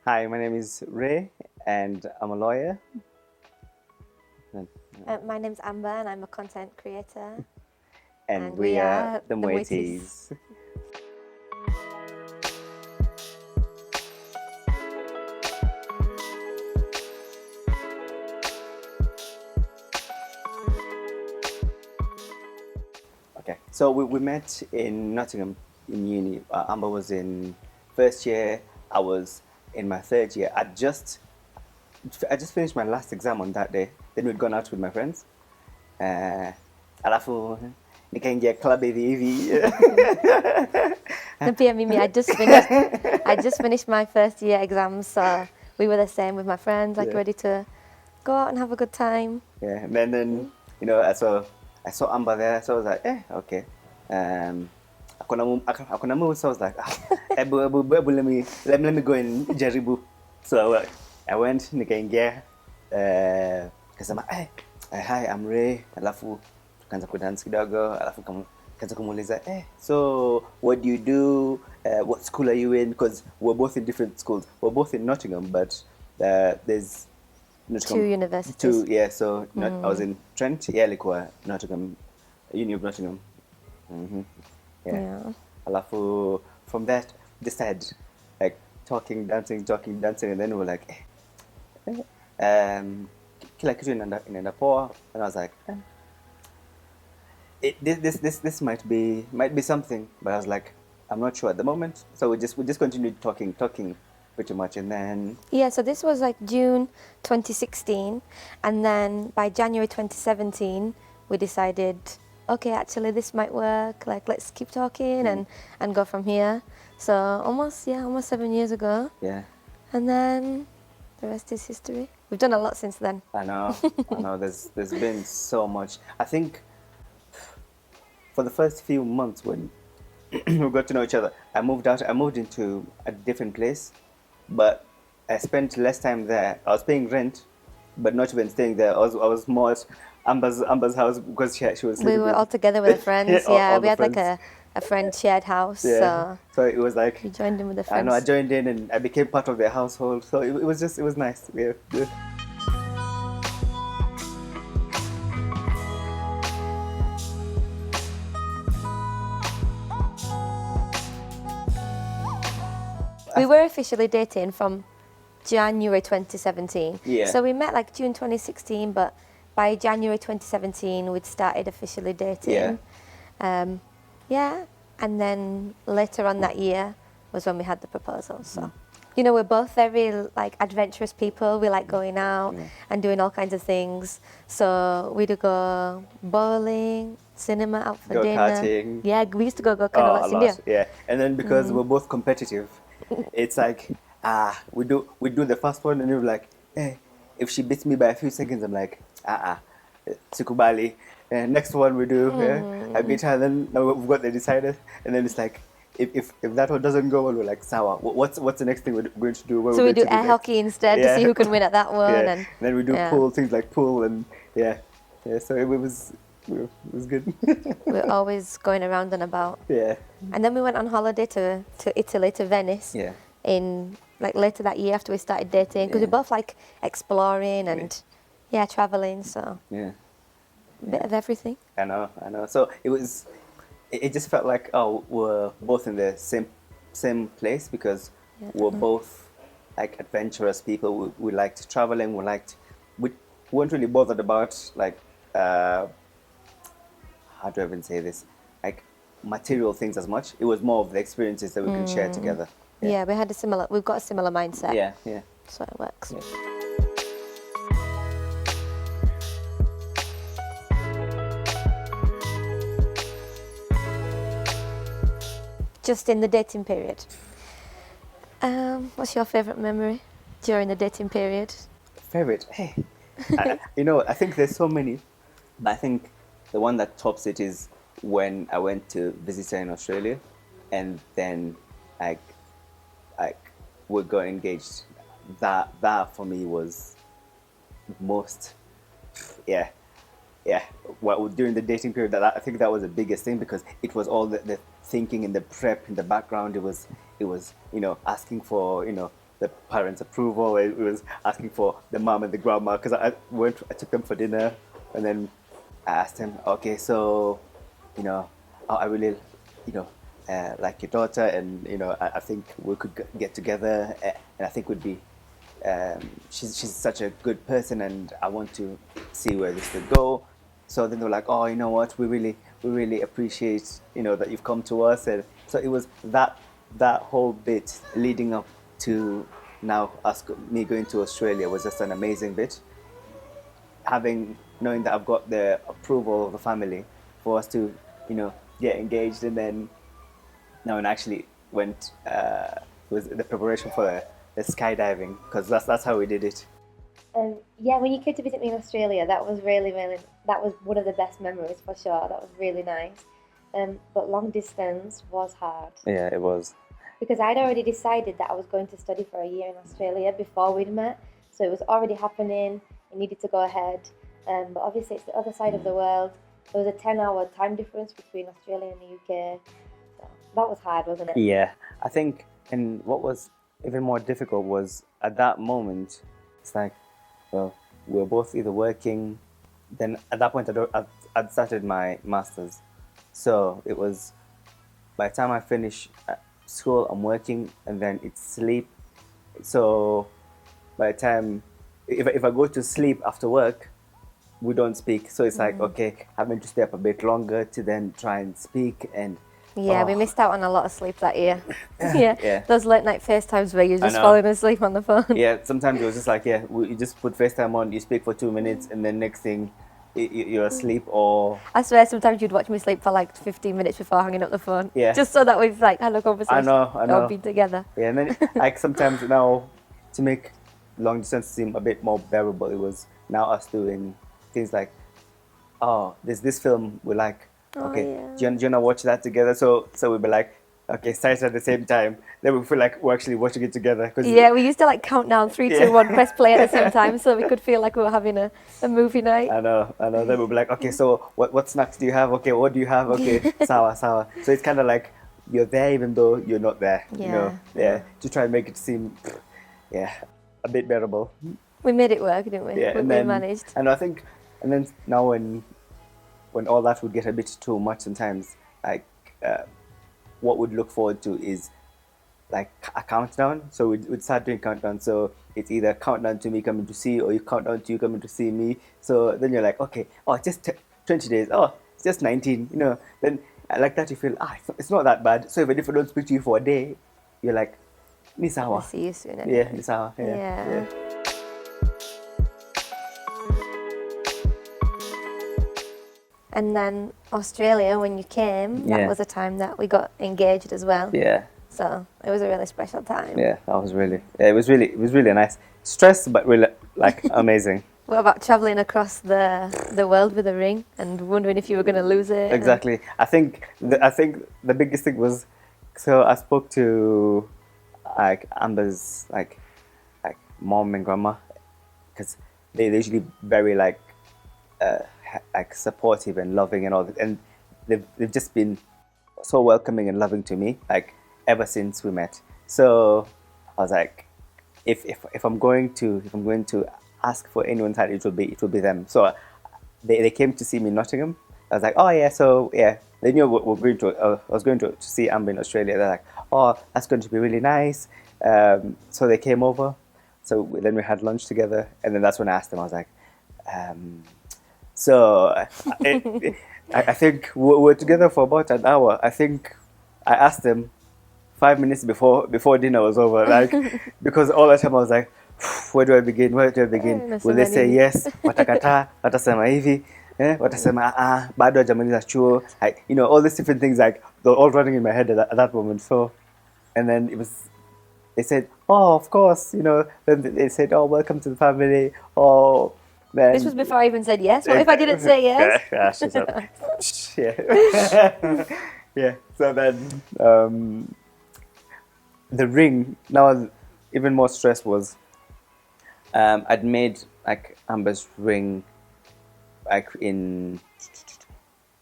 Hi, my name is Ray, and I'm a lawyer. And, My name's Amber and I'm a content creator. and we are the Mwitis. Mwitis. Okay, so we met in Nottingham in uni. Amber was in first year. I was in my third year. I just finished my last exam on that day. Then we'd gone out with my friends. Alafu nikaingia club hivi hivi. And pia mimi, I just finished my first year exams, so we were the same with my friends, like Yeah. ready to go out and have a good time. Yeah, and then I saw Amber there, so I was like, okay. Akona move, so I was like, ebu, let me go and jaribu. So I went nikaingia, kasema, hi, I'm Ray. Alafu tukaanza kudance kidogo, alafu kaanza kumuuliza, so what do you do? What school are you in? Because we're both in different schools. We're both in Nottingham, but there's Nottingham, Two universities. yeah, so I was in Trent, yeah, ilikuwa Nottingham, Uni of Nottingham. Yeah. Alafu from that just started like talking, dancing, and then we were like, kila kitu inaenda poa, and I was like, this might be something, but I was like, I'm not sure at the moment, so we just continued talking pretty much, and then Yeah, so this was like June 2016, and then by January 2017, we decided, okay, actually this might work, like let's keep talking and go from here. So almost 7 years ago, yeah. and then the rest is history. We've done a lot since then. I know. There's been so much. I think for the first few months when we got to know each other, I moved out. I moved into a different place, but I spent less time there. I was paying rent, but not even staying there. I was more at Amber's house because she was. We were all together with the friends. all we the had friends. like a friend shared house. Yeah. So it was like we joined in with the I friends. know I joined in and I became part of their household. So it was nice. Yeah. We were officially dating from January 2017. Yeah. So we met like June 2016, but by January 2017, we'd started officially dating. Yeah. And then later on that year was when we had the proposal. So, we're both very like adventurous people. We like going out and doing all kinds of things. So we'd go bowling, cinema, out for dinner. Go-karting. Yeah, we used to go kart a lot in India. Yeah, and then because we're both competitive, it's like we do the first one, and we're like, if she beats me by a few seconds, I'm like, sikubali. Next one we do, I beat her, then now we've got the decider, and then it's like, if that one doesn't go well, we're like, sawa. What's the next thing we're going to do? So we do air hockey instead to see who can win at that one, yeah. and then we do pool, things like pool, and yeah. So it was good. we're always going around and about. Yeah. And then we went on holiday to Italy, to Venice. Yeah. In like later that year after we started dating, because we both like exploring and traveling. So yeah. a bit of everything. I know. So it just felt like we're both in the same place because we're both like adventurous people. We liked traveling. We weren't really bothered about like how do I even say this, like material things as much. It was more of the experiences that we can share together. Yeah, we've got a similar mindset. Yeah. So it works. Yeah. Just in the dating period. What's your favourite memory during the dating period? Favorite? Hey, I think there's so many, but I think the one that tops it is when I went to visit her in Australia, and then we got engaged. That for me was most, yeah. Well, during the dating period, I think that was the biggest thing because it was all the thinking and the prep in the background. It was asking for the parents' approval. It was asking for the mom and the grandma because I took them for dinner, and then I asked him, okay, so, you know, I really, you know, like your daughter, and you know, I think we could get together, and I think would be, she's such a good person, and I want to see where this could go. So then they were like, oh, you know what, we really appreciate, you know, that you've come to us, and so it was that whole bit leading up to now me going to Australia was just an amazing bit. Knowing that I've got the approval of the family for us to, you know, get engaged, and then no, and actually went was the preparation for the skydiving, because that's how we did it. Yeah, when you came to visit me in Australia, that was really, really, that was one of the best memories for sure. That was really nice. But long distance was hard. Yeah, it was. Because I'd already decided that I was going to study for a year in Australia before we'd met. So it was already happening. It needed to go ahead. But obviously it's the other side of the world. There was a 10-hour time difference between Australia and the UK. So that was hard, wasn't it? Yeah, I think, and what was even more difficult was at that moment, it's like, well, we were both either working. Then at that point, I'd started my master's. So it was, by the time I finish school, I'm working, and then it's sleep. So by the time, if I go to sleep after work, we don't speak. So it's like, okay, having to stay up a bit longer to then try and speak. And yeah, we missed out on a lot of sleep that year. Yeah. Those late night FaceTimes where you're just falling asleep on the phone. Yeah, sometimes it was just like, yeah, you just put FaceTime on, you speak for 2 minutes, and then next thing, you're asleep. Or I swear sometimes you'd watch me sleep for like 15 minutes before hanging up the phone. Yeah. Just so that we've like had a conversation. I know. Or been together. Yeah, and then like sometimes now, to make long distance seem a bit more bearable, it was now us doing things like, oh, there's this film we like. Okay, do you want to watch that together? So we'd be like, okay, start at the same time. Then we feel like we're actually watching it together. Yeah, we used to like count down 3, 2, 1, press play at the same time, so we could feel like we were having a movie night. I know. Then we'd be like, okay, so what snacks do you have? Okay, what do you have? Okay, sour. So it's kind of like you're there even though you're not there. Yeah. You know? Yeah. To try and make it seem, a bit bearable. We made it work, didn't we? Yeah, we managed. And I think, and then now when all that would get a bit too much sometimes, like what we'd look forward to is like a countdown. So we'd start doing countdown. So it's either countdown to me coming to see you, or you countdown to you coming to see me. So then you're like, okay, it's just 20 days. Oh, it's just 19. You know, then like that you feel it's not that bad. So even if I don't speak to you for a day, you're like, ni sawa. I'll see you soon. Anyway. Yeah, ni sawa. Yeah. And then Australia, when you came, that was a time that we got engaged as well. Yeah. So it was a really special time. Yeah, that was really. Yeah, it was really nice. Stressed, but really like amazing. What about traveling across the world with a ring and wondering if you were going to lose it? Exactly. I think the biggest thing was, so I spoke to like Amber's like mom and grandma, because they're usually very like supportive and loving and all that, and they've just been so welcoming and loving to me like ever since we met. So I was like, if I'm going to ask for anyone's hand, it will be them. So they came to see me in Nottingham. I was like, oh yeah, so yeah, they knew we're going to. I was going to see Amber in Australia. They're like, oh, that's going to be really nice. So they came over. So then we had lunch together, and then that's when I asked them. I was like, so I think we were together for about an hour. I think I asked them 5 minutes before dinner was over, like because all the time I was like, where do I begin? Will they say yes? Watakata, watasema hivi, watasema bado hajamaliza chuo. You know, all these different things, like they're all running in my head at that moment. So, and then they said, oh, of course, you know. Then they said, oh, welcome to the family. Oh, then this was before I even said yes. What if I didn't say yes? Yeah. So then the ring. Now, even more stress was I'd made like Amber's ring like in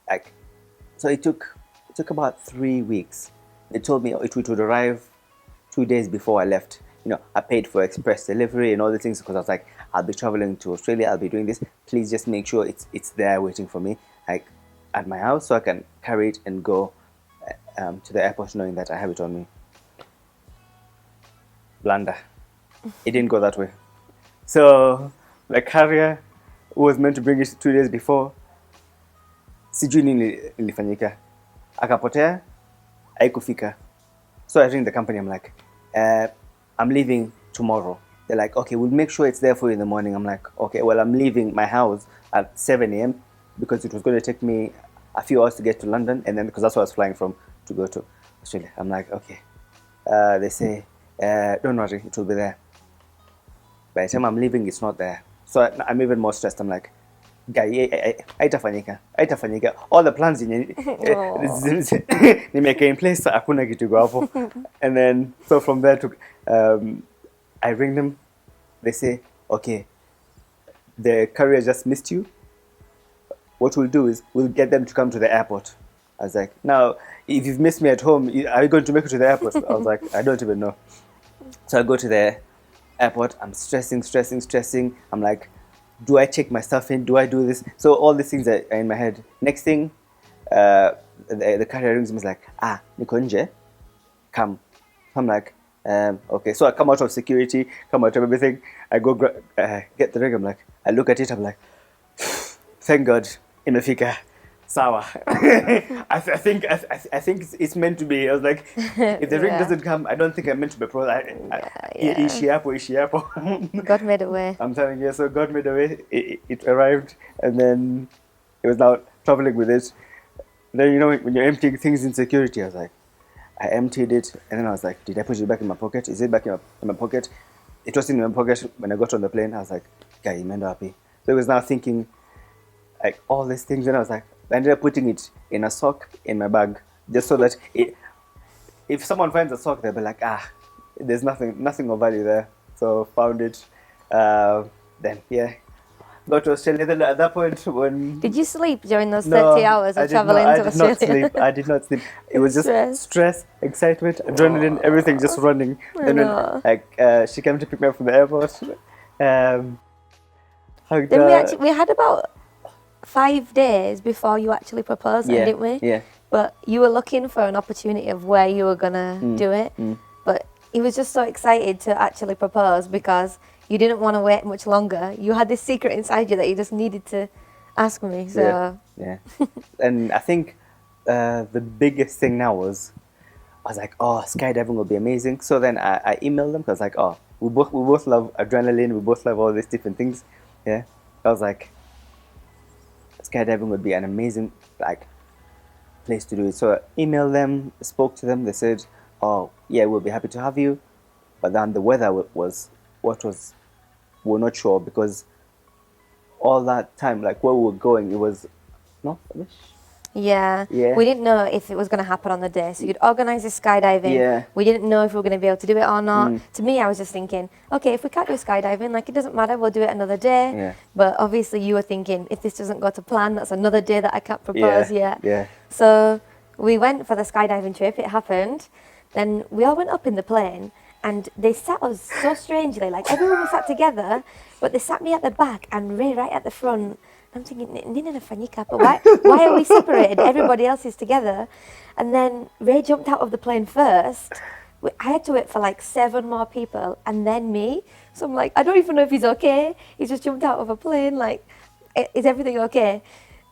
like, so it took about 3 weeks. They told me it would arrive 2 days before I left. I paid for express delivery and all the things because I was like, I'll be traveling to Australia, I'll be doing this. Please just make sure it's there waiting for me, like at my house, so I can carry it and go to the airport knowing that I have it on me. Blunder. It didn't go that way. So the carrier was meant to bring it 2 days before. Sijui nini ilifanyika. Akapotea, haikufika. So I ring the company, I'm like, I'm leaving tomorrow. They're like, okay, we'll make sure it's there for you in the morning. I'm like, okay, well, I'm leaving my house at 7 a.m. because it was going to take me a few hours to get to London, and then because that's where I was flying from to go to Australia. I'm like, okay. They say, don't worry, it will be there. By the time I'm leaving, it's not there. So I'm even more stressed. I'm like, guy, haitafanyika. All the plans nimeka in place, hakuna kitu iko hapo. And then, so from there, I ring them. They say, okay, the carrier just missed you. What we'll do is we'll get them to come to the airport. I was like, now, if you've missed me at home, are you going to make it to the airport? I was like, I don't even know. So I go to the airport. I'm stressing. I'm like, do I check my stuff in? Do I do this? So all these things are in my head. Next thing, the carrier rings me. He's like, niko nje, come. I'm like, okay. So I come out of security, come out of everything. I go get the ring. I'm like, I look at it. I'm like, thank God, imefika. Sawa. I think it's meant to be. I was like, if the ring doesn't come, I don't think I'm meant to be pro. Ishi hapo. God made a way. I'm telling you, so God made a way. It arrived, and then it was now traveling with it. Then when you're emptying things in security, I was like, I emptied it, and then I was like, did I put it back in my pocket? Is it back in my pocket? It was in my pocket when I got on the plane. I was like, guy, imeenda wapi? So I was now thinking, like all these things, and I was like, I ended up putting it in a sock in my bag, just so that if someone finds a sock, they'll be like, there's nothing of value there. So found it. Then got to Australia. Then at that point, when Did you sleep during those 30 hours of traveling to Australia? I did not sleep. It was just stress, excitement, adrenaline, everything just running. Then when she came to pick me up from the airport, Then we had about 5 days before you actually proposed, didn't we? Yeah. But you were looking for an opportunity of where you were gonna do it. But he was just so excited to actually propose because you didn't want to wait much longer. You had this secret inside you that you just needed to ask me. So yeah. And I think the biggest thing now was I was like, skydiving will be amazing. So then I emailed them because like, we both love adrenaline. We both love all these different things. Yeah. I was like, skydiving would be an amazing place to do it. So I emailed them, spoke to them. They said, we'll be happy to have you. But then the weather we're not sure because all that time, like where we were going, it was not finished. Yeah. We didn't know if it was going to happen on the day. So you'd organise this skydiving. Yeah. We didn't know if we were going to be able to do it or not. To me, I was just thinking, okay, if we can't do skydiving, it doesn't matter, we'll do it another day. Yeah. But obviously you were thinking, if this doesn't go to plan, that's another day that I can't propose yet. Yeah. So we went for the skydiving trip, it happened. Then we all went up in the plane and they sat us so strangely, like everyone was sat together, but they sat me at the back and Ray right at the front. I'm thinking, nini nafanyika, but why are we separated? Everybody else is together. And then Ray jumped out of the plane first. I had to wait for 7 more people and then me. So I'm like, I don't even know if he's okay. He just jumped out of a plane. Is everything okay?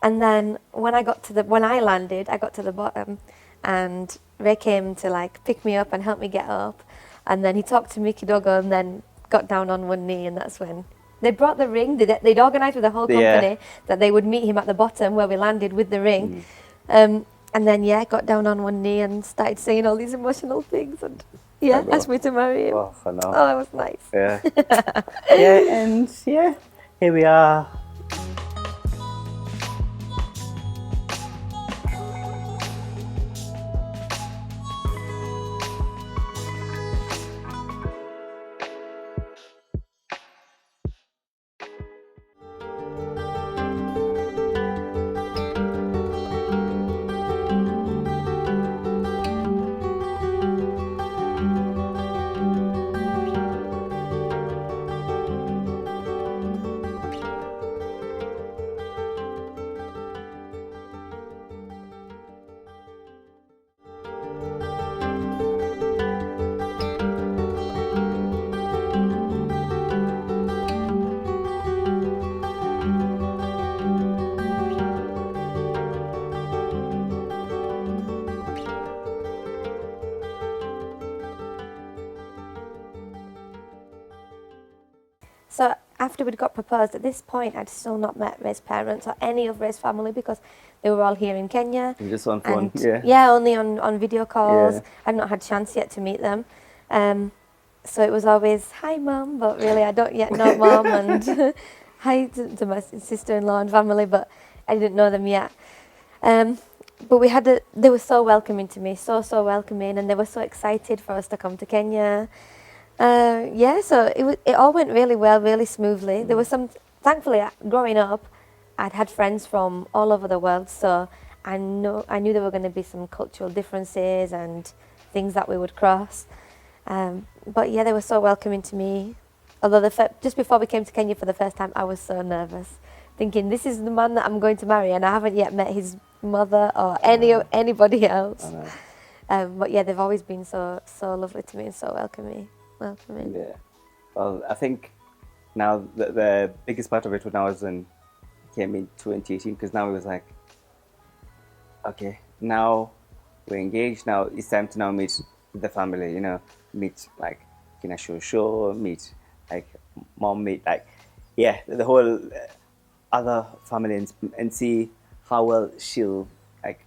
And then when I landed, I got to the bottom and Ray came to pick me up and help me get up. And then he talked to me kidogo and then got down on one knee, and that's when they brought the ring. They'd organised with the whole company that they would meet him at the bottom where we landed with the ring. And then, got down on one knee and started saying all these emotional things. And, asked me to marry him. Oh, for now. Oh, that was nice. Yeah. And here we are. after we'd got proposed, at this point, I'd still not met Ray's parents or any of Ray's family because they were all here in Kenya. You're just on phone, And yeah. only on video calls. Yeah. I'd not had chance yet to meet them. So it was always, hi, Mum, but really I don't yet know Mum, and hi to my sister-in-law and family, but I didn't know them yet. But they were so welcoming to me, so welcoming, and they were so excited for us to come to Kenya. So it all went really well, really smoothly. There was thankfully, growing up, I'd had friends from all over the world, so I knew there were going to be some cultural differences and things that we would cross. But yeah, they were so welcoming to me. Although just before we came to Kenya for the first time, I was so nervous, thinking this is the man that I'm going to marry, and I haven't yet met his mother or anybody else. But yeah, they've always been so lovely to me and so welcoming. Yeah. Well, I think now the biggest part of it when I came in 2018, because now it was like, okay, now we're engaged. Now it's time to now meet the family. You know, meet like Kina Shosho, meet like mom, meet like the whole other family, and see how well she'll like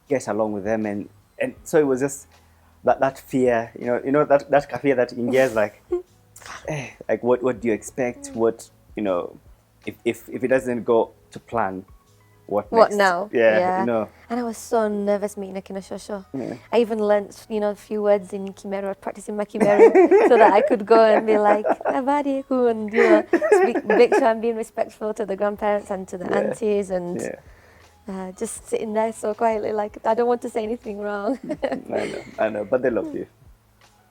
get along with them, and so it was just that fear, that fear that India is like, like what do you expect? What, if it doesn't go to plan, what next? What now? Yeah. And I was so nervous meeting a Kinashosho. Yeah. I even learnt, a few words in Kimeru, practicing my Kimeru, so that I could go and be like, Abadiku, and make sure I'm being respectful to the grandparents and to the aunties, and just sitting there so quietly, like I don't want to say anything wrong. I know, but they love you.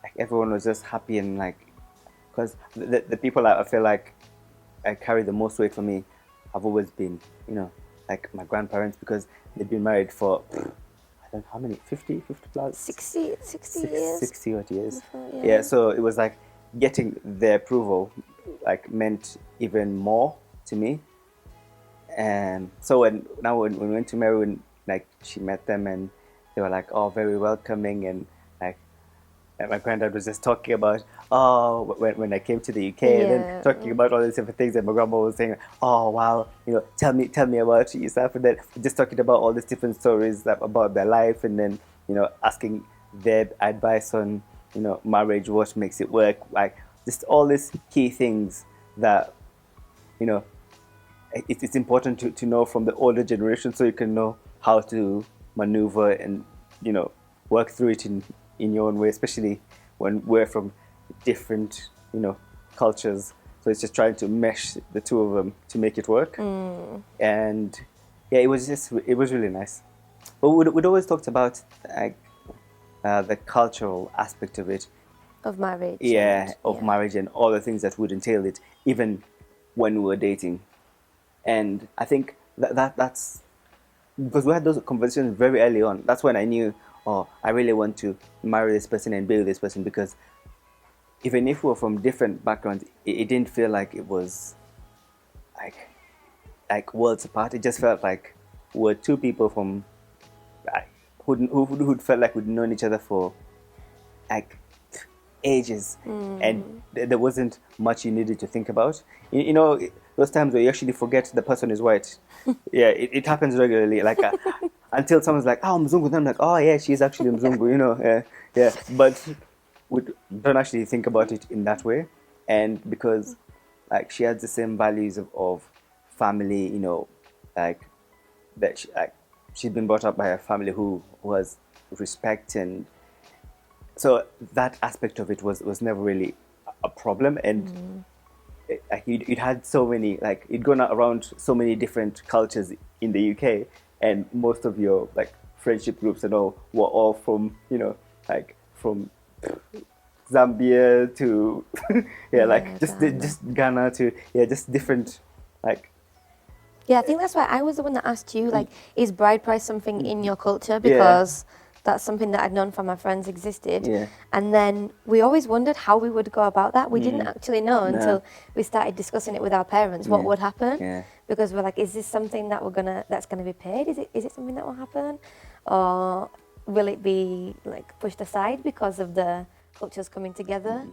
Like everyone was just happy, and like, because the people I feel like I carry the most weight for me have always been, like my grandparents, because they've been married for, I don't know how many, 50 plus? 60 years. 60 odd years. Yeah, so it was like getting their approval like meant even more to me. And so when we went to Mary, when like she met them, and they were like, oh, very welcoming, and like my granddad was just talking about, when I came to the UK, and then talking about all these different things, and my grandma was saying, oh wow, tell me about yourself, and then just talking about all these different stories about their life, and then asking their advice on marriage, what makes it work, like just all these key things that it's important to know from the older generation, so you can know how to maneuver and work through it in your own way, especially when we're from different cultures. So it's just trying to mesh the two of them to make it work. And it was really nice. But we'd always talked about like the cultural aspect of it, of marriage. Marriage and all the things that would entail it, even when we were dating. And I think that's because we had those conversations very early on. That's when I knew, I really want to marry this person and be with this person, because even if we were from different backgrounds, it didn't feel like it was like worlds apart. It just felt like we're two people from who felt like we'd known each other for like ages, and there wasn't much you needed to think about. Those times where you actually forget the person is white. It happens regularly. Like until someone's like, "Oh, Mzungu," then I'm like, "Oh yeah, she's actually Mzungu." But we don't actually think about it in that way. And because like she has the same values of family, like that. She'd been brought up by a family who was respect, and so that aspect of it was never really a problem. And it had so many, like it'd gone around so many different cultures in the UK, and most of your like friendship groups and all were all from like from Zambia to just Ghana to just different like. Yeah, I think that's why I was the one that asked you, like, is bride price something in your culture? Because that's something that I'd known from my friends existed. Yeah. And then we always wondered how we would go about that. We didn't actually know until we started discussing it with our parents, what would happen. Yeah. Because we're like, is this something that that's gonna be paid? Is it something that will happen? Or will it be like pushed aside because of the cultures coming together?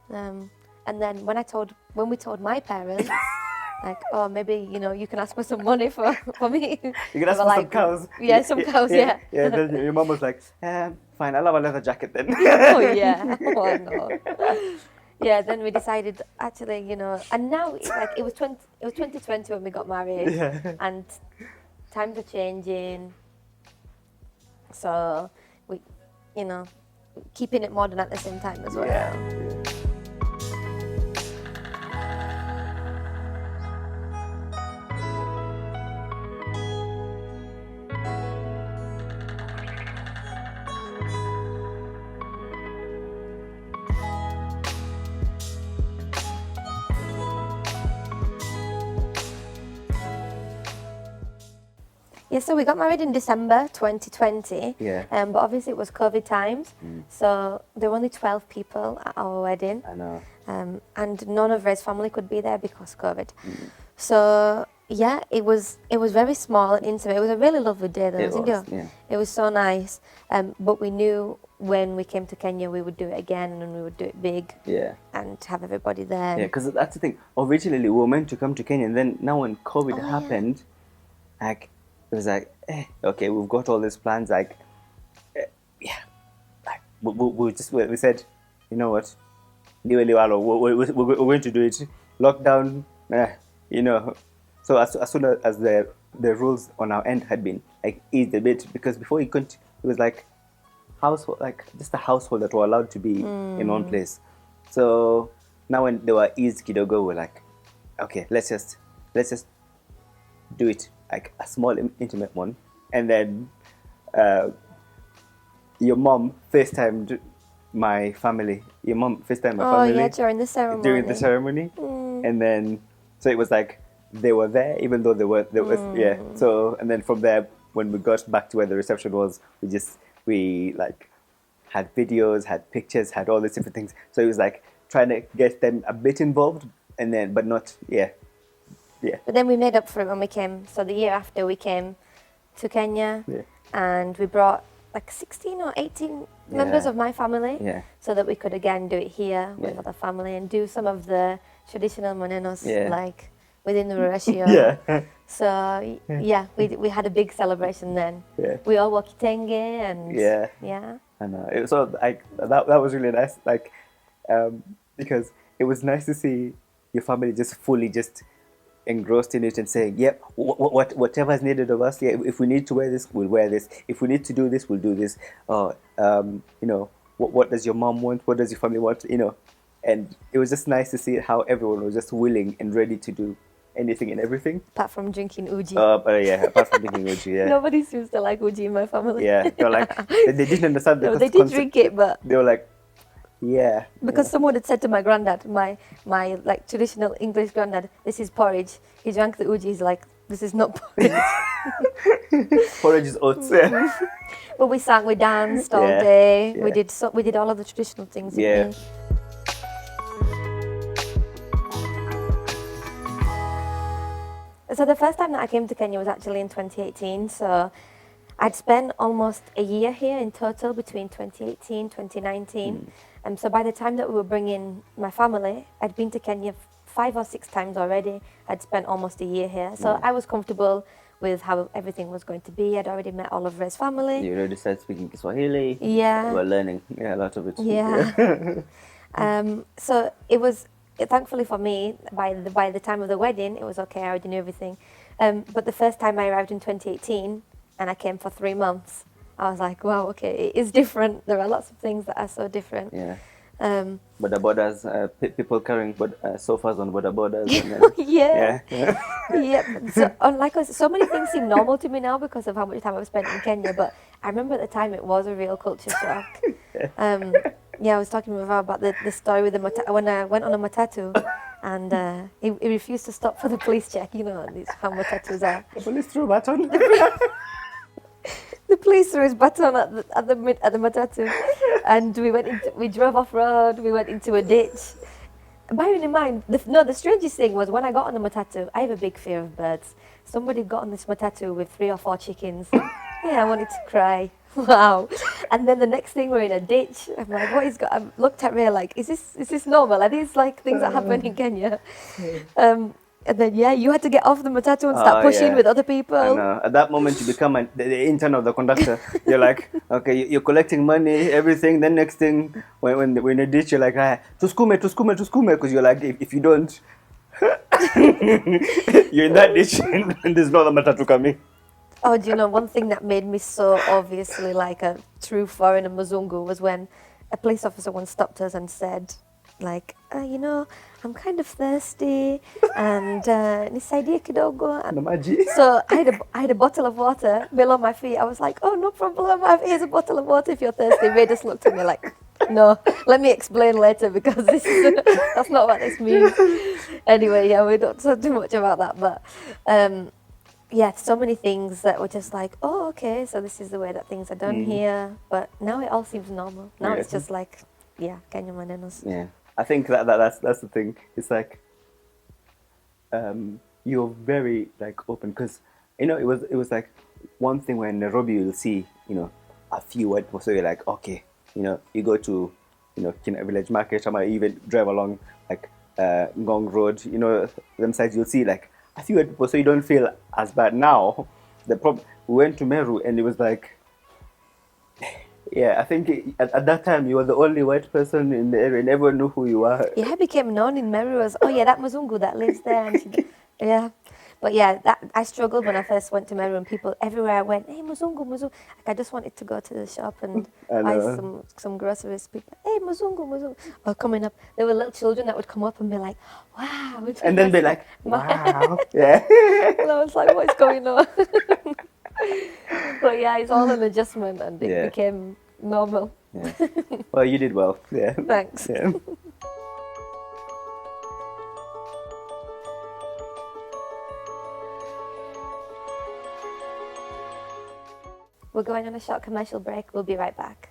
And And then when we told my parents, like, oh, maybe, you know, you can ask for some money for me. You can ask They for were some like, cows. Yeah, some cows, yeah. Yeah, then your mom was like, fine, I'll have a leather jacket then. Oh, yeah. Oh, I know. Yeah, then we decided, actually, you know, and now, like, it was 2020 when we got married. Yeah. And times are changing. So, we, you know, keeping it modern at the same time as well. Yeah. Yeah, so we got married in December 2020. Yeah. But obviously it was COVID times. So there were only 12 people at our wedding. I know. And none of Red's family could be there because of COVID. So yeah, it was very small and intimate. It was a really lovely day though, wasn't it? Yeah. It was so nice. But we knew when we came to Kenya we would do it again and we would do it big. Yeah. And have everybody there. Yeah, because that's the thing. Originally, we were meant to come to Kenya, and then now when COVID happened, like, it was like, okay, we've got all these plans, like, yeah, like, we said, you know what, we're going to do it. Lockdown, you know. So as soon as the rules on our end had been like eased a bit, because before it was like household, like just a household that were allowed to be in one place. So now when they were eased kidogo, we're like, okay, let's just do it like a small intimate one. And then your mom FaceTimed my family. Your mom FaceTimed my family. Oh yeah, during the ceremony. And then so it was like they were there even though there was yeah. So and then from there when we got back to where the reception was, we like had videos, had pictures, had all these different things. So it was like trying to get them a bit involved, and then but not yeah. But then we made up for it when we came. So the year after we came to Kenya, and we brought like 16 or 18 members of my family, so that we could again do it here with other family and do some of the traditional monenos like within the ratio. So yeah, we had a big celebration then. We all wore kitenge and I know. It was so like that was really nice, like because it was nice to see your family just fully just engrossed in it and saying, yep, whatever is needed of us. Yeah, if we need to wear this, we'll wear this. If we need to do this, we'll do this. You know, what does your mom want? What does your family want? You know, and it was just nice to see how everyone was just willing and ready to do anything and everything. Apart from drinking uji. Apart from drinking uji, Nobody seems to like uji in my family. Yeah, they're like, they didn't understand the they did drink it, but they were like, because someone had said to my granddad, my like traditional English granddad, this is porridge. He drank the uji. He's like, this is not porridge. Porridge is oats. But we sang, we danced all day. We did all of the traditional things. So the first time that I came to Kenya was actually in 2018. So I'd spent almost a year here in total between 2018 2019. And so by the time that we were bringing my family, I'd been to Kenya 5 or 6 times already. I'd spent almost a year here. So I was comfortable with how everything was going to be. I'd already met all of Red's family. You already started speaking Kiswahili. Yeah. You were learning a lot of it. Yeah. So it was, thankfully for me, by the time of the wedding, it was okay. I already knew everything. But the first time I arrived in 2018, and I came for 3 months, I was like, wow, okay, it is different. There are lots of things that are so different. Border borders, people carrying sofas on border borders. And then, So unlike us, so many things seem normal to me now because of how much time I've spent in Kenya. But I remember at the time it was a real culture shock. I was talking with her about the story with when I went on a matatu, and he refused to stop for the police check. You know how matatus are. The police threw a baton. The police threw his baton at the matatu, and we drove off road. We went into a ditch. Bearing in mind, the strangest thing was when I got on the matatu. I have a big fear of birds. Somebody got on this matatu with 3 or 4 chickens, Yeah, I wanted to cry. Wow. And then the next thing we're in a ditch. I'm like, what is got? I looked at Ray like, is this normal? Are these like things that happen in Kenya? And then yeah, you had to get off the matatu and start pushing Yeah. with other I people. know. At that moment, you become the intern of the conductor. You're like, okay, you're collecting money, everything. Then next thing, when you ditch, you're like, ah, to because you're like, if you don't, you're in that ditch and there's no other matatu coming. Oh, do you know one thing that made me so obviously like a true foreigner Mzungu was when a police officer once stopped us and said, like, you know, I'm kind of thirsty and nisaidie kidogo. Na maji. So I had a bottle of water below my feet. I was like, oh, no problem. Here's a bottle of water if you're thirsty. Ray just looked at me like, no, let me explain later because this is that's not what this means. Anyway, yeah, we don't talk too much about that, but yeah, so many things that were just like, oh, okay, so this is the way that things are done here. But now it all seems normal. Now it's just like, yeah, Kenya manenos. Yeah, I think that's the thing. It's like, you're very like open because it was like one thing when Nairobi you'll see a few white people, so you're like, okay, you go to Kina Village Market, or even drive along like Ngong Road, them sides you'll see like a few white people, so you don't feel as bad. Now we went to Meru and it was like, yeah, I think at that time you were the only white person in the area and everyone knew who you were. Yeah, I became known in Meru as, oh yeah, that Mzungu that lives there. And yeah. But yeah, I struggled when I first went to Meru and people everywhere I went, hey, Mzungu, Mzungu. Like, I just wanted to go to the shop and buy some groceries. People, hey, Mzungu, Mzungu. Or coming up, there were little children that would come up and be like, wow. And then be like, wow. Yeah. And I was like, what is going on? But yeah, it's all an adjustment and it became normal. Yeah. Well, you did well. Yeah. Thanks. Yeah. We're going on a short commercial break. We'll be right back.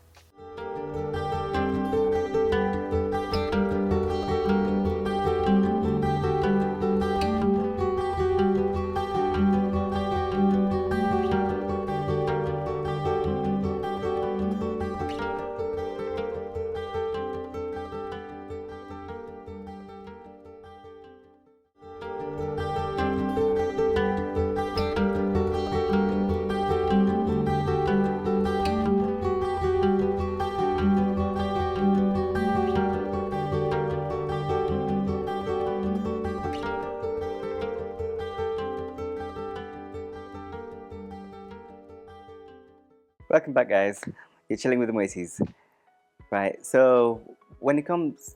Welcome back, guys. You're chilling with the Mwitis. Right, so when it comes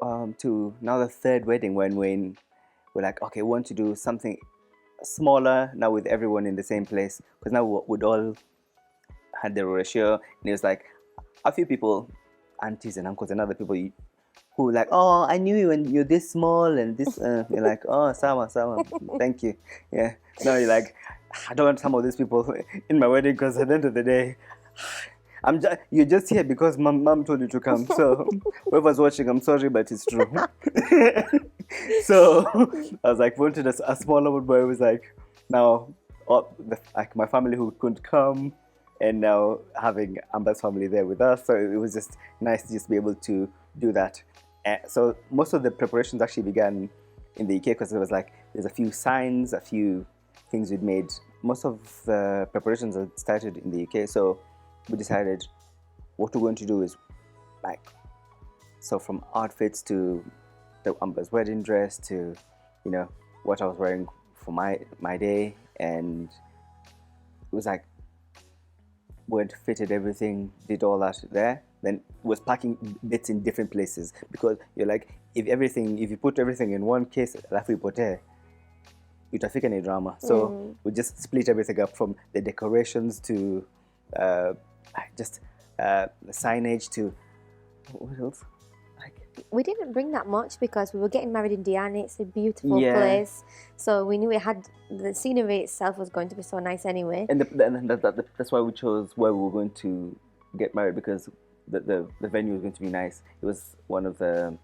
to now the third wedding, when we're like, okay, we want to do something smaller now with everyone in the same place, because now we'd all had the ratio, and it was like a few people, aunties and uncles and other people who were like, oh, I knew you and you're this small and this, you're like, oh, Sama, thank you. Yeah, now you're like, I don't want some of these people in my wedding because at the end of the day, you're just here because mom told you to come. So whoever's watching, I'm sorry, but it's true. So I was like, wanted a smaller one, but it was like now like my family who couldn't come, and now having Amber's family there with us. So it was just nice to just be able to do that. So most of the preparations actually began in the UK because there was like there's a few signs, a few things we'd made. Most of the preparations had started in the UK, so we decided what we're going to do is like, so from outfits to the Amber's wedding dress to what I was wearing for my day, and it was like we'd fitted everything, did all that there, then was packing bits in different places, because you're like, if you put everything in one case, alafu ipotee, utafika ni drama. So we just split everything up, from the decorations to just the signage to what else? We didn't bring that much because we were getting married in Diani. It's a beautiful place, so we knew the scenery itself was going to be so nice anyway. And that's why we chose where we were going to get married, because the venue was going to be nice. It was one of the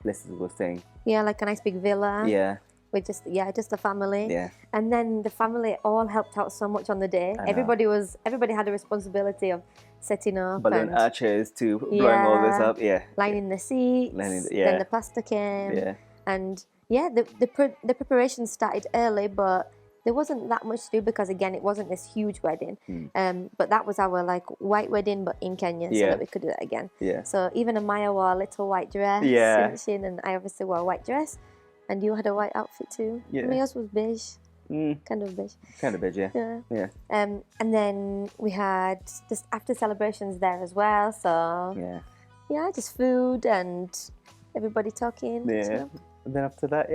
places we were staying. Yeah, like a nice big villa. Yeah. with just the family. Yeah. And then the family all helped out so much on the day. I know. Everybody had a responsibility of setting up Balloon and arches to blowing all this up. Yeah. lining the seats. Yeah. Then the pasta came. Yeah. And the preparation started early, but there wasn't that much to do because again it wasn't this huge wedding. But that was our like white wedding, but in Kenya, so that we could do that again. Yeah. So even Amaya wore a little white dress, and I obviously wore a white dress, and you had a white outfit too. Yeah. I mean, yours was beige, kind of beige. Kind of beige, yeah. Yeah. And then we had just after celebrations there as well. So just food and everybody talking. Yeah. And then after that,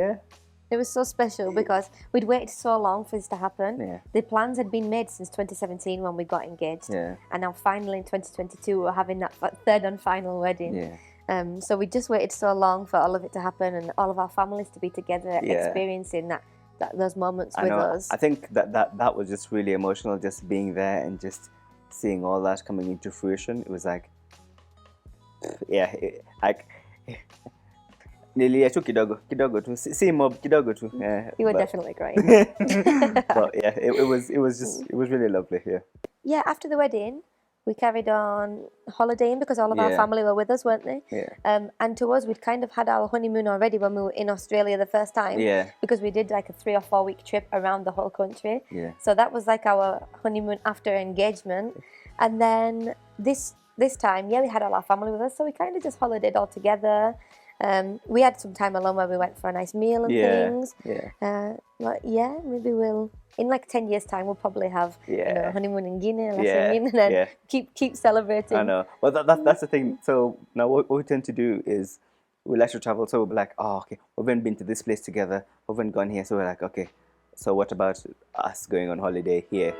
it was so special because we'd waited so long for this to happen. Yeah. The plans had been made since 2017 when we got engaged. Yeah. And now finally in 2022 we're having that third and final wedding. Yeah. So we just waited so long for all of it to happen and all of our families to be together, experiencing those moments with us. I think that was just really emotional, just being there and just seeing all that coming into fruition. It was like, Nilia tu kidogo tu, si mob kidogo tu. You were definitely great. But yeah, it was really lovely. Yeah, after the wedding, we carried on holidaying because all of our family were with us, weren't they? Yeah. And to us, we'd kind of had our honeymoon already when we were in Australia the first time. Yeah. Because we did like a 3 or 4 week trip around the whole country. Yeah. So that was like our honeymoon after engagement. And then this time, we had all our family with us, so we kind of just holidayed all together. We had some time alone where we went for a nice meal and things. Yeah. But maybe we'll in like 10 years' time we'll probably have honeymoon in Guinea, and then keep celebrating. I know. Well, that's the thing. So now what we tend to do is we like to travel. So we'll be like, oh, okay, we haven't been to this place together. We haven't gone here. So we're like, okay, so what about us going on holiday here?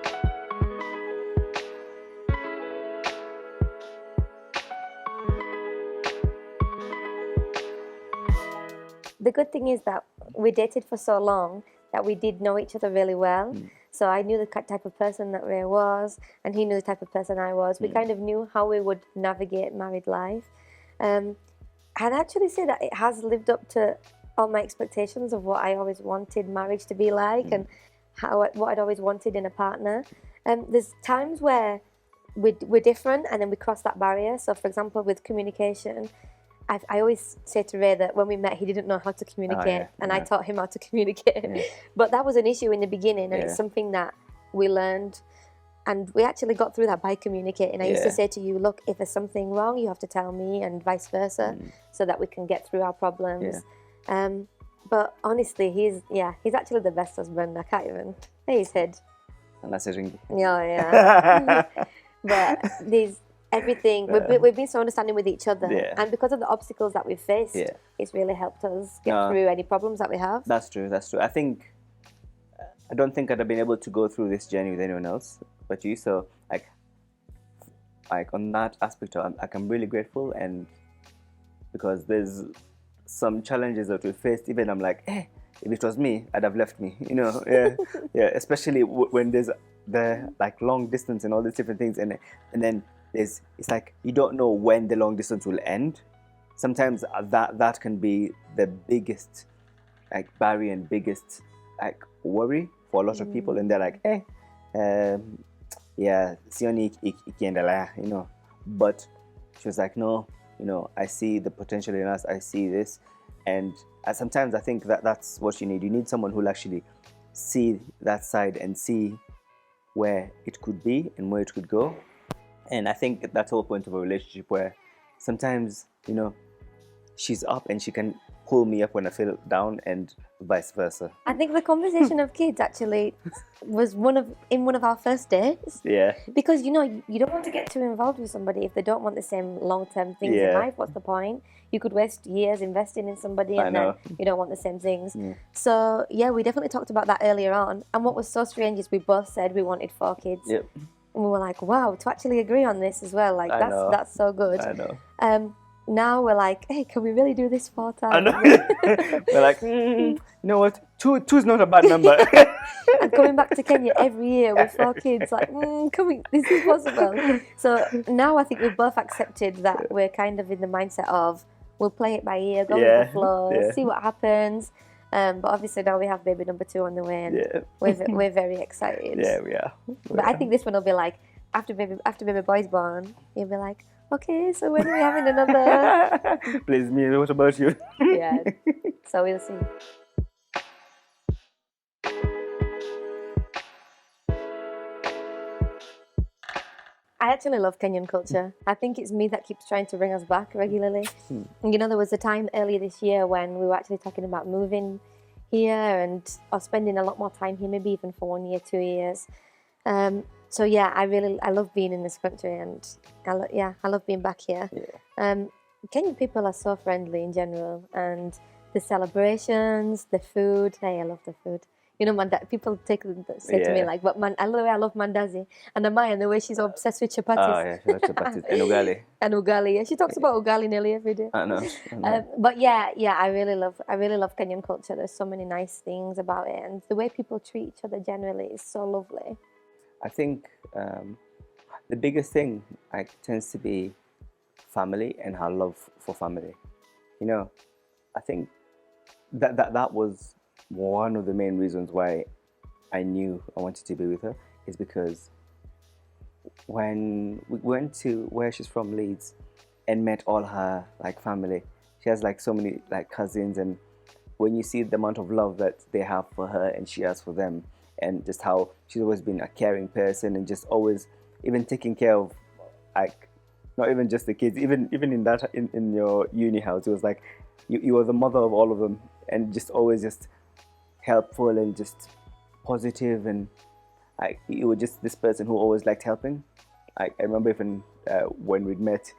The good thing is that we dated for so long that we did know each other really well. So I knew the type of person that Ray was, and he knew the type of person I was. We kind of knew how we would navigate married life. I'd actually say that it has lived up to all my expectations of what I always wanted marriage to be like and what I'd always wanted in a partner. There's times where we're different and then we cross that barrier. So for example, with communication, I always say to Ray that when we met, he didn't know how to communicate, I taught him how to communicate. But that was an issue in the beginning, and it's something that we learned, and we actually got through that by communicating. I used to say to you, look, if there's something wrong, you have to tell me, and vice versa, so that we can get through our problems. But honestly, he's actually the best husband. I can't even say his head. Unless it's ringy. Yeah. But there's everything. We've been so understanding with each other, and because of the obstacles that we've faced, it's really helped us get through any problems that we have. That's true. I don't think I'd have been able to go through this journey with anyone else but you. So like on that aspect, I'm really grateful, and because there's some challenges that we faced, even I'm like, if it was me, I'd have left me, especially when there's the like long distance and all these different things, and then it's like you don't know when the long distance will end. Sometimes that can be the biggest like barrier and biggest like worry for a lot of people, and they're like, sioni ikiendelea, but she was like, no, I see the potential in us, I see this, and sometimes I think that's what you need someone who'll actually see that side and see where it could be and where it could go. And I think that's the whole point of a relationship, where sometimes, she's up and she can pull me up when I feel down, and vice versa. I think the conversation of kids actually was one of our first dates. Yeah. Because, you don't want to get too involved with somebody if they don't want the same long-term things in life. What's the point? You could waste years investing in somebody and then you don't want the same things. Yeah. So, we definitely talked about that earlier on. And what was so strange is we both said we wanted 4 kids. Yep. And we were like, wow, to actually agree on this as well, like that's so good. I know. Now we're like, hey, can we really do this 4 times? I know. We're like, you know what? 2 is not a bad number. And coming back to Kenya every year with 4 kids, like, this is possible. So now I think we've both accepted that we're kind of in the mindset of we'll play it by ear, go with the flow, see what happens. But obviously now we have baby number 2 on the way, and Yeah. we're very excited. Yeah, we are. But I think this one will be like after baby boy's born, you'll be like, okay, so when are we having another? Please, me. What about you? Yeah. So we'll see. I actually love Kenyan culture. I think it's me that keeps trying to bring us back regularly. You know, there was a time earlier this year when we were actually talking about moving here and or spending a lot more time here, maybe even for 1 year, 2 years. So yeah, I love being in this country, and I love being back here. Yeah. Kenyan people are so friendly in general, and the celebrations, the food. Hey, I love the food. You know, people say to me Yeah. like, "But man, I love mandazi." And Amaya, the way she's obsessed with chapatis. Oh, yeah, she likes chapatis. And ugali. And ugali. Yeah, she talks about ugali nearly every day. I know. But yeah, I really love Kenyan culture. There's so many nice things about it, and the way people treat each other generally is so lovely. I think the biggest thing tends to be family and her love for family. You know, I think that was one of the main reasons why I knew I wanted to be with her, is because when we went to where she's from, Leeds, and met all her family, she has so many cousins, and when you see the amount of love that they have for her and she has for them, and just how she's always been a caring person and just always even taking care of not even just the kids, even in your uni house, it was like you were the mother of all of them, and just always just helpful and just positive, and you were just this person who always liked helping. I remember even when we'd met,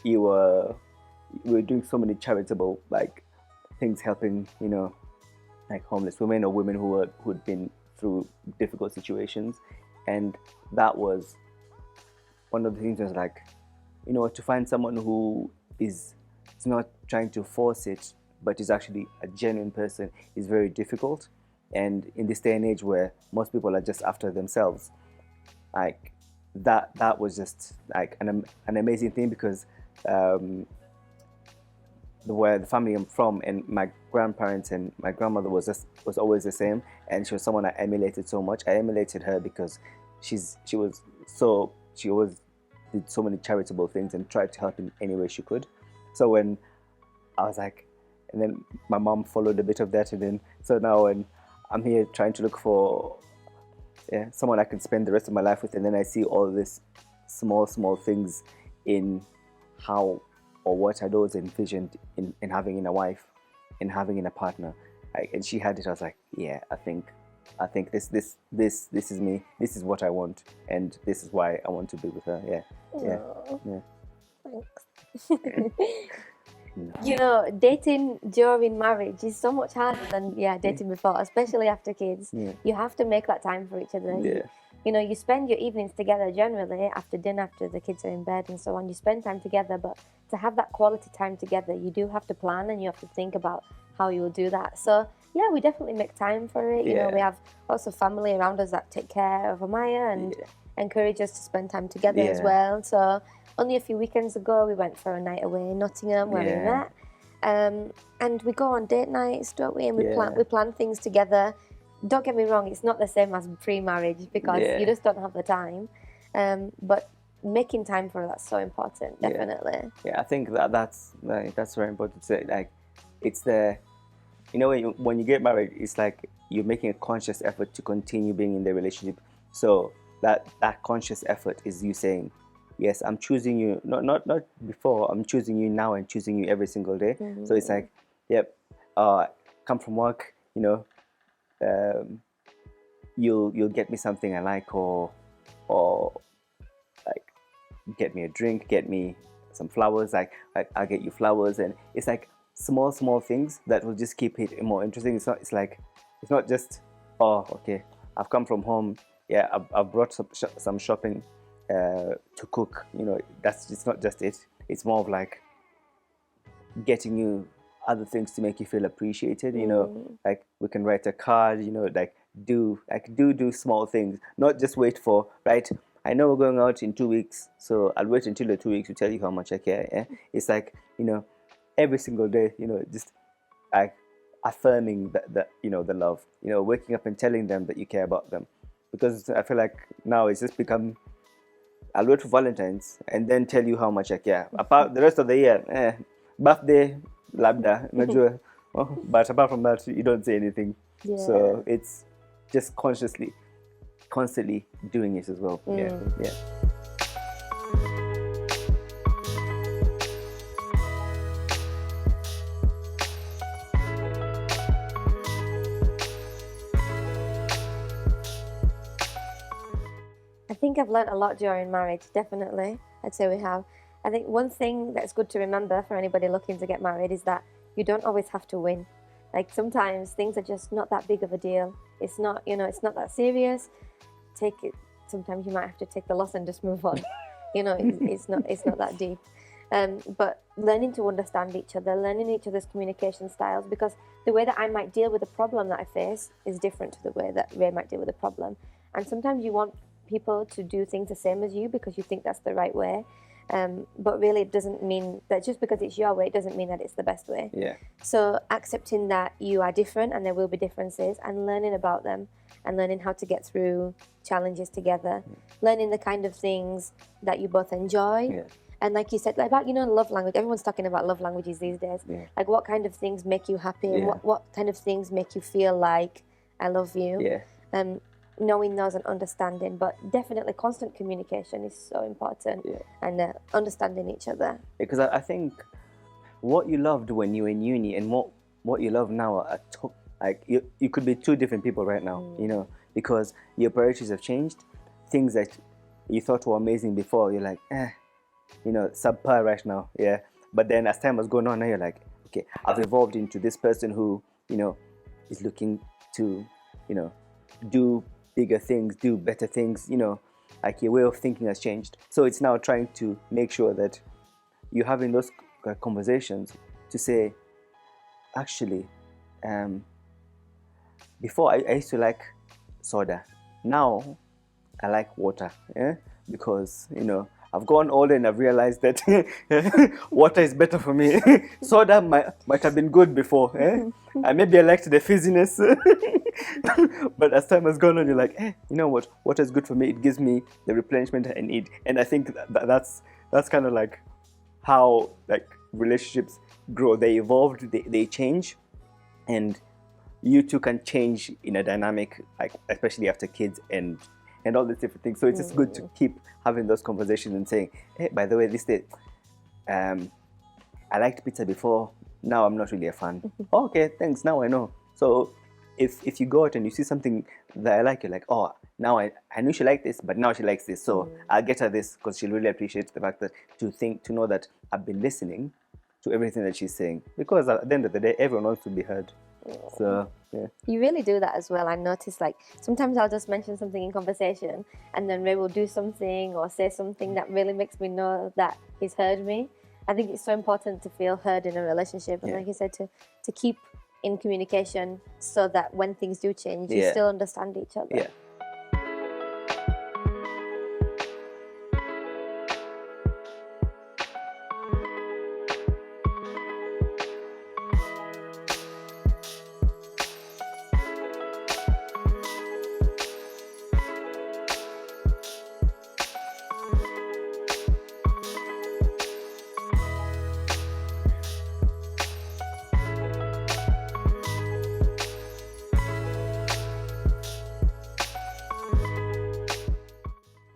we were doing so many charitable things, helping homeless women or women who'd been through difficult situations, and that was one of the things. Was to find someone who is not trying to force it, but is actually a genuine person, is very difficult. And in this day and age where most people are just after themselves, that was just an amazing thing, because where the family I'm from, and my grandparents and my grandmother was always the same, and she was someone I emulated so much. I emulated her because she always did so many charitable things and tried to help in any way she could. So when I was and then my mom followed a bit of that, and then so now when I'm here trying to look for someone I can spend the rest of my life with, and then I see all these small things in how or what I'd always envisioned in having in a wife, in having in a partner, and she had it. I was like, yeah, I think this is me. This is what I want, and this is why I want to be with her. Yeah. Thanks. You know, dating during marriage is so much harder than dating before, especially after kids. Yeah. You have to make that time for each other. Yeah. You spend your evenings together generally after dinner, after the kids are in bed and so on. You spend time together, but to have that quality time together, you do have to plan and you have to think about how you will do that. So yeah, we definitely make time for it. You know, we have lots of family around us that take care of Amaya and encourage us to spend time together as well. So only a few weekends ago, we went for a night away in Nottingham where we met. And we go on date nights, don't we? And we plan things together. Don't get me wrong, it's not the same as pre-marriage, because you just don't have the time. But making time for that's so important, definitely. Yeah, I think that's very important to say. It's the, when you get married, it's you're making a conscious effort to continue being in the relationship. So that conscious effort is you saying, yes, I'm choosing you, not before, I'm choosing you now and choosing you every single day. Mm-hmm. So it's come from work, you'll get me something I like, or get me a drink, get me some flowers, I'll get you flowers, and it's small things that will just keep it more interesting. It's not just, oh, okay, I've come from home, I've brought some shopping to cook, it's not just it. It's more of getting you other things to make you feel appreciated. We can write a card, do small things, not just wait for, right, I know we're going out in 2 weeks, so I'll wait until the 2 weeks to tell you how much I care. It's every single day, just affirming the love, waking up and telling them that you care about them. Because I feel like now it's just become, I'll wait for Valentine's and then tell you how much I care. Apart the rest of the year, birthday, labda, najua. But apart from that, you don't say anything. Yeah. So it's just constantly doing it as well. Yeah. I think I've learnt a lot during marriage, definitely. I'd say we have. I think one thing that's good to remember for anybody looking to get married is that you don't always have to win. Like sometimes things are just not that big of a deal. It's not, it's not that serious. Take it. Sometimes you might have to take the loss and just move on. It's not that deep. But learning to understand each other, learning each other's communication styles, because the way that I might deal with a problem that I face is different to the way that Ray might deal with a problem. And sometimes you want people to do things the same as you because you think that's the right way. But really it doesn't mean that just because it's your way, it doesn't mean that it's the best way. Yeah. So accepting that you are different and there will be differences, and learning about them and learning how to get through challenges together, learning the kind of things that you both enjoy. Yeah. And like you said, like about, love language, everyone's talking about love languages these days. Yeah. Like what kind of things make you happy and Yeah. what kind of things make you feel like I love you. Yeah. Knowing those and understanding, but definitely constant communication is so important. Yeah. And understanding each other. Because I think what you loved when you were in uni and what you love now are like you could be two different people right now, because your priorities have changed. Things that you thought were amazing before, you're like, subpar right now, yeah. But then as time was going on, now you're like, okay, I've evolved into this person who, is looking to, do bigger things, do better things, like your way of thinking has changed. So it's now trying to make sure that you're having those conversations to say, actually, before I used to like soda. Now I like water, because, I've gone older and I've realized that water is better for me. Soda might have been good before. And maybe I liked the fizziness. But as time has gone on, you're like, you know what? Water is good for me. It gives me the replenishment I need. And I think that's kind of like how like relationships grow. They evolved, they change. And you two can change in a dynamic, like especially after kids and all these different things. So it's just good to keep having those conversations and saying, hey, by the way, this day, I liked pizza before. Now I'm not really a fan. Oh, okay, thanks. Now I know. So if you go out and you see something that I like, you're like, oh, now I knew she liked this, but now she likes this. So I'll get her this because she'll really appreciate the fact that to know that I've been listening to everything that she's saying. Because at the end of the day, everyone wants to be heard. So, yeah. You really do that as well. I notice, like, sometimes I'll just mention something in conversation and then Ray will do something or say something that really makes me know that he's heard me. I think it's so important to feel heard in a relationship. And like you said, to keep in communication so that when things do change, you still understand each other. Yeah.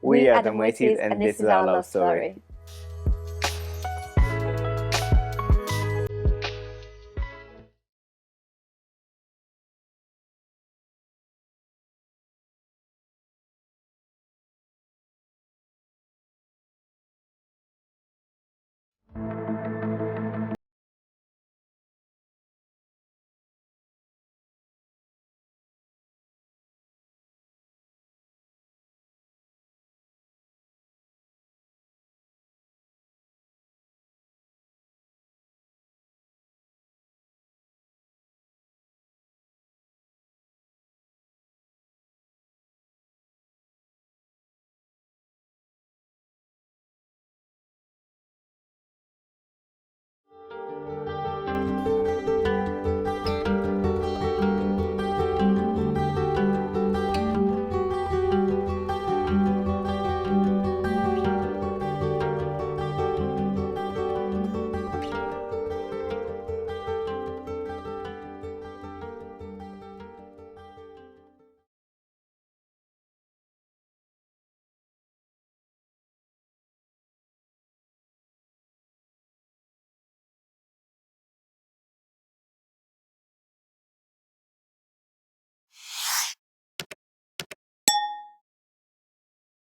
We are the Mwiti, and this is our love story.